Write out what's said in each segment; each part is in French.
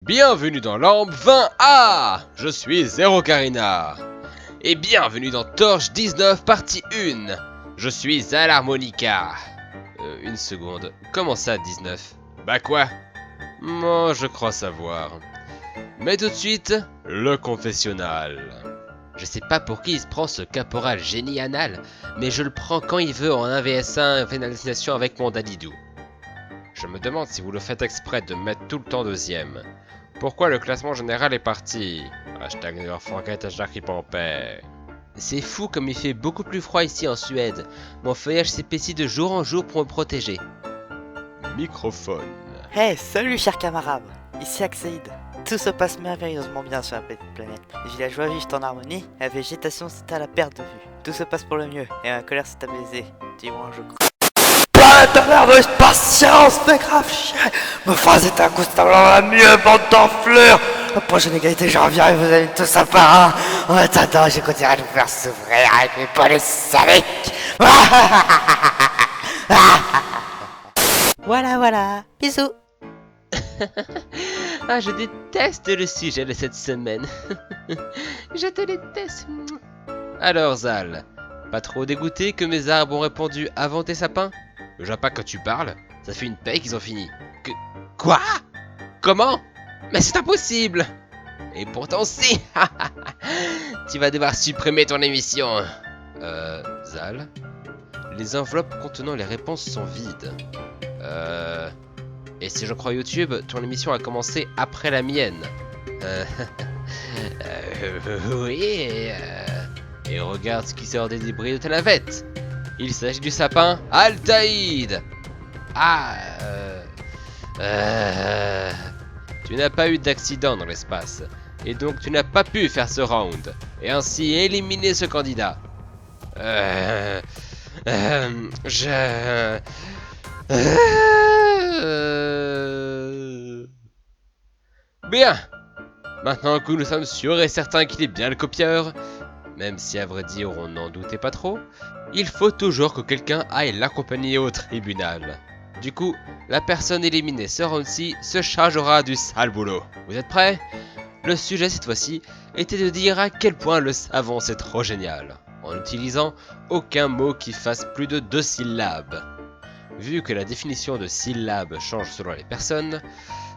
Bienvenue dans Lampe 20A. Je suis Zero Karina. Et bienvenue dans Torche 19 partie 1. Je suis à l'harmonica. Une seconde. Comment ça 19? Bah quoi? Moi je crois savoir. Mais tout de suite, le confessionnal. Je sais pas pour qui il se prend ce caporal génie anal, mais je le prends quand il veut en 1vs1 finalisation avec mon dadidou. Je me demande si vous le faites exprès de mettre tout le temps deuxième. Pourquoi le classement général est parti? Hashtag never forget, hashtag ripampais. C'est fou comme il fait beaucoup plus froid ici en Suède. Mon feuillage s'épaissit de jour en jour pour me protéger. Microphone. Hey, salut chers camarades, ici Axeid. Tout se passe merveilleusement bien sur la petite planète. Les villageois vivent en harmonie, la végétation c'est à la perte de vue. Tout se passe pour le mieux, et ma colère s'est apaisée. Dis-moi je crois. Planète de merveilleuse patience, mais grave chien. Me phrase est inconstamment la mieux, bande d'enflures. La prochaine égalité, j'en reviens et vous allez tous à part un. En attendant, je continuerai à vous faire souffrir avec mes poils saliques. Voilà, bisous. Ah, je déteste le sujet de cette semaine. Je te déteste. Alors, Zal, pas trop dégoûté que mes arbres ont répondu avant tes sapins? Déjà pas quand tu parles, ça fait une paix qu'ils ont fini. Quoi? Comment? Mais c'est impossible! Et pourtant si! Tu vas devoir supprimer ton émission. Zal? Les enveloppes contenant les réponses sont vides. Et si je crois YouTube, ton émission a commencé après la mienne. Oui, et regarde ce qui sort des débris de ta navette. Il s'agit du sapin Altaïd. Tu n'as pas eu d'accident dans l'espace, et donc tu n'as pas pu faire ce round, et ainsi éliminer ce candidat. Bien. Maintenant que nous sommes sûrs et certains qu'il est bien le copieur, même si à vrai dire on n'en doutait pas trop, il faut toujours que quelqu'un aille l'accompagner au tribunal. Du coup, la personne éliminée ce round-ci se chargera du sale boulot. Vous êtes prêts? Le sujet cette fois-ci était de dire à quel point le savon c'est trop génial, en n'utilisant aucun mot qui fasse plus de 2 syllabes. Vu que la définition de syllabe change selon les personnes,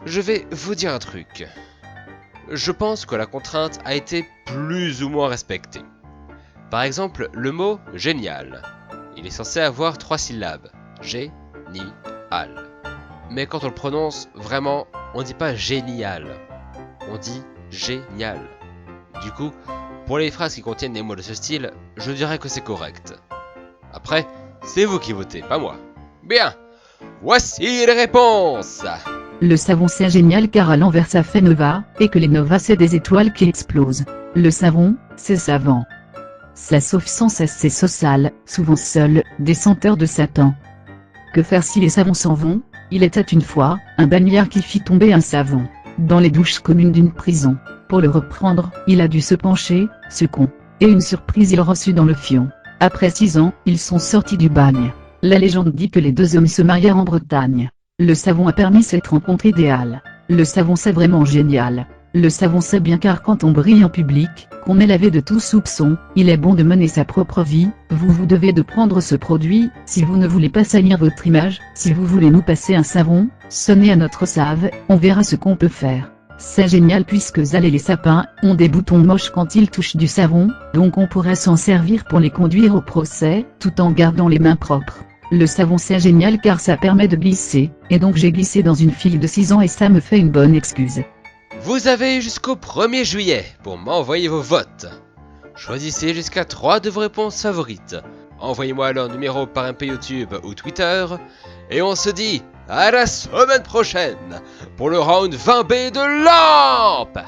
je vais vous dire un truc. Je pense que la contrainte a été plus ou moins respectée. Par exemple, le mot génial. Il est censé avoir 3 syllabes. Gé-ni-al. Mais quand on le prononce, vraiment, on dit pas génial. On dit génial. Du coup, pour les phrases qui contiennent des mots de ce style, je dirais que c'est correct. Après, c'est vous qui votez, pas moi. Bien, voici les réponses. Le savon c'est génial car à l'envers ça fait nova, et que les novas c'est des étoiles qui explosent. Le savon, c'est savant. Ça sauf sans cesse c'est social, souvent seul, des senteurs de Satan. Que faire si les savons s'en vont? Il était une fois, un bagnard qui fit tomber un savon dans les douches communes d'une prison. Pour le reprendre, il a dû se pencher, ce con. Et une surprise il reçut dans le fion. Après 6 ans, ils sont sortis du bagne. La légende dit que les 2 hommes se marièrent en Bretagne. Le savon a permis cette rencontre idéale. Le savon c'est vraiment génial. Le savon c'est bien car quand on brille en public, qu'on est lavé de tout soupçon, il est bon de mener sa propre vie. Vous devez de prendre ce produit, si vous ne voulez pas salir votre image. Si vous voulez nous passer un savon, sonnez à notre save, on verra ce qu'on peut faire. C'est génial puisque Zal et les sapins ont des boutons moches quand ils touchent du savon, donc on pourrait s'en servir pour les conduire au procès, tout en gardant les mains propres. Le savon c'est génial car ça permet de glisser, et donc j'ai glissé dans une fille de 6 ans et ça me fait une bonne excuse. Vous avez jusqu'au 1er juillet pour m'envoyer vos votes. Choisissez jusqu'à 3 de vos réponses favorites. Envoyez-moi leur numéro par MP YouTube ou Twitter, et on se dit à la semaine prochaine pour le round 20B de Lampe.